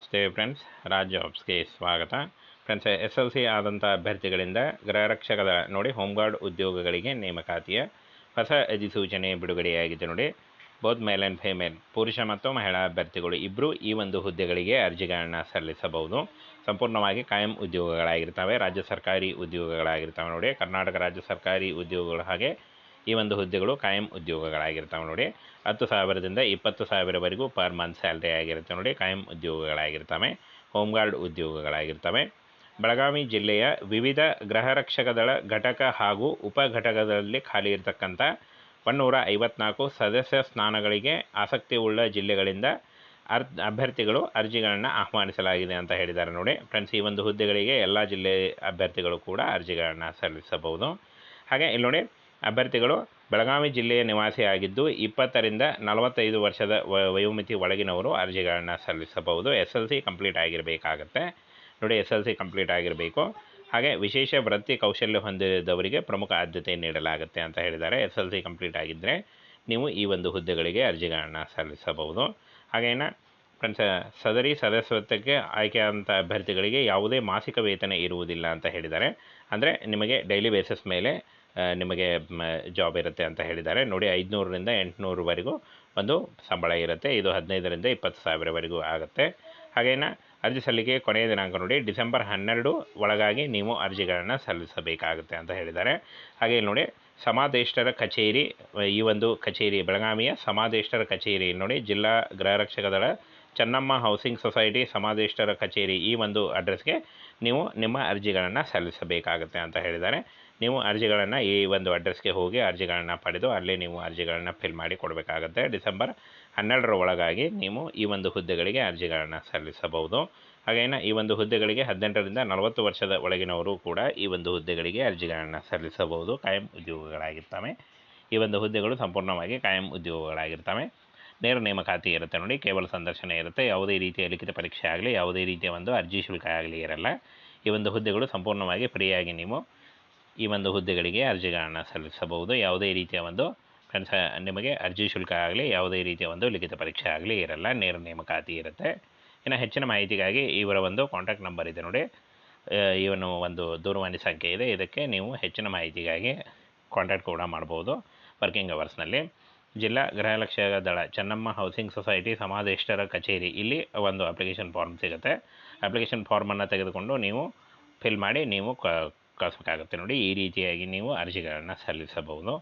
ನಮಸ್ತೆ ಫ್ರೆಂಡ್ಸ್, ರಾಜ್ ಜಾಬ್ಸ್ಗೆ ಸ್ವಾಗತ. Friends, SLC ಆದಂಥ ಅಭ್ಯರ್ಥಿಗಳಿಂದ ಗೃಹರಕ್ಷಕದ ನೋಡಿ ಹೋಮ್ ಗಾರ್ಡ್ ಉದ್ಯೋಗಗಳಿಗೆ ನೇಮಕಾತಿಯ ಹೊಸ ಅಧಿಸೂಚನೆ ಬಿಡುಗಡೆಯಾಗಿದೆ ನೋಡಿ. ಬೋತ್ ಮೇಲ್ ಆ್ಯಂಡ್ ಫಿಮೇಲ್, ಪುರುಷ ಮತ್ತು ಮಹಿಳಾ ಅಭ್ಯರ್ಥಿಗಳು ಇಬ್ಬರು ಈ ಒಂದು ಹುದ್ದೆಗಳಿಗೆ ಅರ್ಜಿಗಳನ್ನು ಸಲ್ಲಿಸಬಹುದು. ಸಂಪೂರ್ಣವಾಗಿ ಕಾಯಂ ಉದ್ಯೋಗಗಳಾಗಿರ್ತವೆ, ರಾಜ್ಯ ಸರ್ಕಾರಿ ಉದ್ಯೋಗಗಳಾಗಿರ್ತವೆ ನೋಡಿ. ಕರ್ನಾಟಕ ರಾಜ್ಯ ಸರ್ಕಾರಿ ಉದ್ಯೋಗಗಳು ಹಾಗೆ ಈ ಒಂದು ಹುದ್ದೆಗಳು ಕಾಯಂ ಉದ್ಯೋಗಗಳಾಗಿರ್ತವೆ ನೋಡಿ. 10,000ದಿಂದ 20,000ವರೆಗೂ ಪರ್ ಮಂತ್ ಸ್ಯಾಲ್ರಿ ಆಗಿರುತ್ತೆ ನೋಡಿ. ಕಾಯಂ ಉದ್ಯೋಗಗಳಾಗಿರ್ತವೆ, ಹೋಮ್ ಗಾರ್ಡ್ ಉದ್ಯೋಗಗಳಾಗಿರ್ತವೆ. ಬೆಳಗಾವಿ ಜಿಲ್ಲೆಯ ವಿವಿಧ ಗೃಹರಕ್ಷಕ ದಳ ಘಟಕ ಹಾಗೂ ಉಪ ಘಟಕದಲ್ಲಿ ಖಾಲಿ ಇರತಕ್ಕಂಥ 154 ಸದಸ್ಯ ಸ್ಥಾನಗಳಿಗೆ ಆಸಕ್ತಿ ಉಳ್ಳ ಜಿಲ್ಲೆಗಳಿಂದ ಅಭ್ಯರ್ಥಿಗಳು ಅರ್ಜಿಗಳನ್ನು ಆಹ್ವಾನಿಸಲಾಗಿದೆ ಅಂತ ಹೇಳಿದ್ದಾರೆ ನೋಡಿ. ಫ್ರೆಂಡ್ಸ್, ಈ ಒಂದು ಹುದ್ದೆಗಳಿಗೆ ಎಲ್ಲ ಜಿಲ್ಲೆ ಅಭ್ಯರ್ಥಿಗಳು ಕೂಡ ಅರ್ಜಿಗಳನ್ನು ಸಲ್ಲಿಸಬಹುದು. ಹಾಗೆ ಇಲ್ಲಿ ನೋಡಿ, ಅಭ್ಯರ್ಥಿಗಳು ಬೆಳಗಾವಿ ಜಿಲ್ಲೆಯ ನಿವಾಸಿಯಾಗಿದ್ದು 20ರಿಂದ 45 ವರ್ಷದ ವಯೋಮಿತಿ ಒಳಗಿನವರು ಅರ್ಜಿಗಳನ್ನು ಸಲ್ಲಿಸಬಹುದು. SLC ಕಂಪ್ಲೀಟ್ ಆಗಿರಬೇಕಾಗತ್ತೆ ನೋಡಿ. SLC ಕಂಪ್ಲೀಟ್ ಆಗಿರಬೇಕು. ಹಾಗೆ ವಿಶೇಷ ವೃತ್ತಿ ಕೌಶಲ್ಯ ಹೊಂದಿದವರಿಗೆ ಪ್ರಮುಖ ಆದ್ಯತೆ ನೀಡಲಾಗುತ್ತೆ ಅಂತ ಹೇಳಿದ್ದಾರೆ. SLC ಕಂಪ್ಲೀಟ್ ಆಗಿದ್ದರೆ ನೀವು ಈ ಒಂದು ಹುದ್ದೆಗಳಿಗೆ ಅರ್ಜಿಗಳನ್ನು ಸಲ್ಲಿಸಬಹುದು. ಹಾಗೇನ ಫ್ರೆಂಡ್ಸ್, ಸದರಿ ಸದಸ್ಯತ್ವಕ್ಕೆ ಆಯ್ಕೆಯಾದಂಥ ಅಭ್ಯರ್ಥಿಗಳಿಗೆ ಯಾವುದೇ ಮಾಸಿಕ ವೇತನ ಇರುವುದಿಲ್ಲ ಅಂತ ಹೇಳಿದ್ದಾರೆ. ಅಂದರೆ ನಿಮಗೆ ಡೈಲಿ ಬೇಸಿಸ್ ಮೇಲೆ ನಿಮಗೆ ಜಾಬ್ ಇರುತ್ತೆ ಅಂತ ಹೇಳಿದ್ದಾರೆ ನೋಡಿ. 500ರಿಂದ 800ವರೆಗೂ ಒಂದು ಸಂಬಳ ಇರುತ್ತೆ. ಇದು 15ರಿಂದ 20,000ವರೆಗೂ ಆಗುತ್ತೆ. ಹಾಗೇನ ಅರ್ಜಿ ಸಲ್ಲಿಕೆ ಕೊನೆಯ ದಿನಾಂಕ ನೋಡಿ ಡಿಸೆಂಬರ್ 12 ಒಳಗಾಗಿ ನೀವು ಅರ್ಜಿಗಳನ್ನು ಸಲ್ಲಿಸಬೇಕಾಗುತ್ತೆ ಅಂತ ಹೇಳಿದ್ದಾರೆ. ಹಾಗೆ ಇಲ್ಲಿ ನೋಡಿ, ಸಮಾದೇಷ್ಟರ ಕಚೇರಿ, ಈ ಒಂದು ಕಚೇರಿ ಬೆಳಗಾವಿಯ ಸಮಾದೇಷ್ಟರ ಕಚೇರಿ ನೋಡಿ, ಜಿಲ್ಲಾ ಗೃಹರಕ್ಷಕ ದಳ ಚೆನ್ನಮ್ಮ ಹೌಸಿಂಗ್ ಸೊಸೈಟಿ ಸಮಾದೇಷ್ಟರ ಕಚೇರಿ, ಈ ಒಂದು ಅಡ್ರೆಸ್ಗೆ ನೀವು ನಿಮ್ಮ ಅರ್ಜಿಗಳನ್ನು ಸಲ್ಲಿಸಬೇಕಾಗುತ್ತೆ ಅಂತ ಹೇಳಿದ್ದಾರೆ. ನೀವು ಅರ್ಜಿಗಳನ್ನು ಈ ಒಂದು ಅಡ್ರೆಸ್ಗೆ ಹೋಗಿ ಅರ್ಜಿಗಳನ್ನು ಪಡೆದು ಅಲ್ಲೇ ನೀವು ಅರ್ಜಿಗಳನ್ನು ಫಿಲ್ ಮಾಡಿ ಕೊಡಬೇಕಾಗುತ್ತೆ. ಡಿಸೆಂಬರ್ 12ರ ಒಳಗಾಗಿ ನೀವು ಈ ಒಂದು ಹುದ್ದೆಗಳಿಗೆ ಅರ್ಜಿಗಳನ್ನು ಸಲ್ಲಿಸಬಹುದು. ಹಾಗೇನ ಈ ಒಂದು ಹುದ್ದೆಗಳಿಗೆ 18ರಿಂದ 40 ವರ್ಷದ ಒಳಗಿನವರು ಕೂಡ ಈ ಒಂದು ಹುದ್ದೆಗಳಿಗೆ ಅರ್ಜಿಗಳನ್ನು ಸಲ್ಲಿಸಬಹುದು. ಕಾಯಂ ಉದ್ಯೋಗಗಳಾಗಿರ್ತವೆ ಈ ಒಂದು ಹುದ್ದೆಗಳು, ಸಂಪೂರ್ಣವಾಗಿ ಕಾಯಂ ಉದ್ಯೋಗಗಳಾಗಿರ್ತವೆ. ನೇರ ನೇಮಕಾತಿ ಇರುತ್ತೆ ನೋಡಿ. ಕೇವಲ ಸಂದರ್ಶನ ಇರುತ್ತೆ. ಯಾವುದೇ ರೀತಿಯ ಲಿಖಿತ ಪರೀಕ್ಷೆ ಆಗಲಿ, ಯಾವುದೇ ರೀತಿಯ ಒಂದು ಅರ್ಜಿ ಶುಲ್ಕ ಆಗಲಿ ಇರಲ್ಲ. ಈ ಒಂದು ಹುದ್ದೆಗಳು ಸಂಪೂರ್ಣವಾಗಿ ಫ್ರೀಯಾಗಿ ನೀವು ಈ ಒಂದು ಹುದ್ದೆಗಳಿಗೆ ಅರ್ಜಿಗಳನ್ನು ಸಲ್ಲಿಸಬಹುದು. ಯಾವುದೇ ರೀತಿಯ ಒಂದು ಫ್ರೆಂಡ್ಸ್ ನಿಮಗೆ ಅರ್ಜಿ ಶುಲ್ಕ ಆಗಲಿ, ಯಾವುದೇ ರೀತಿಯ ಒಂದು ಲಿಖಿತ ಪರೀಕ್ಷೆ ಆಗಲಿ ಇರಲ್ಲ. ನೇರ ನೇಮಕಾತಿ ಇರುತ್ತೆ. ಇನ್ನು ಹೆಚ್ಚಿನ ಮಾಹಿತಿಗಾಗಿ ಇವರ ಒಂದು ಕಾಂಟ್ಯಾಕ್ಟ್ ನಂಬರ್ ಇದೆ ನೋಡಿ, ಇವನು ಒಂದು ದೂರವಾಣಿ ಸಂಖ್ಯೆ ಇದೆ. ಇದಕ್ಕೆ ನೀವು ಹೆಚ್ಚಿನ ಮಾಹಿತಿಗಾಗಿ ಕಾಂಟ್ಯಾಕ್ಟ್ ಕೂಡ ಮಾಡ್ಬೋದು ವರ್ಕಿಂಗ್ ಅವರ್ಸ್ನಲ್ಲಿ. ಜಿಲ್ಲಾ ಗೃಹರಕ್ಷಕ ದಳ ಚೆನ್ನಮ್ಮ ಹೌಸಿಂಗ್ ಸೊಸೈಟಿ ಸಮಾದೇಷ್ಟರ ಕಚೇರಿ, ಇಲ್ಲಿ ಒಂದು ಅಪ್ಲಿಕೇಶನ್ ಫಾರ್ಮ್ ಸಿಗುತ್ತೆ. ಅಪ್ಲಿಕೇಶನ್ ಫಾರ್ಮನ್ನು ತೆಗೆದುಕೊಂಡು ನೀವು ಫಿಲ್ ಮಾಡಿ ನೀವು ಕಳಿಸ್ಬೇಕಾಗುತ್ತೆ ನೋಡಿ. ಈ ರೀತಿಯಾಗಿ ನೀವು ಅರ್ಜಿಗಳನ್ನು ಸಲ್ಲಿಸಬಹುದು.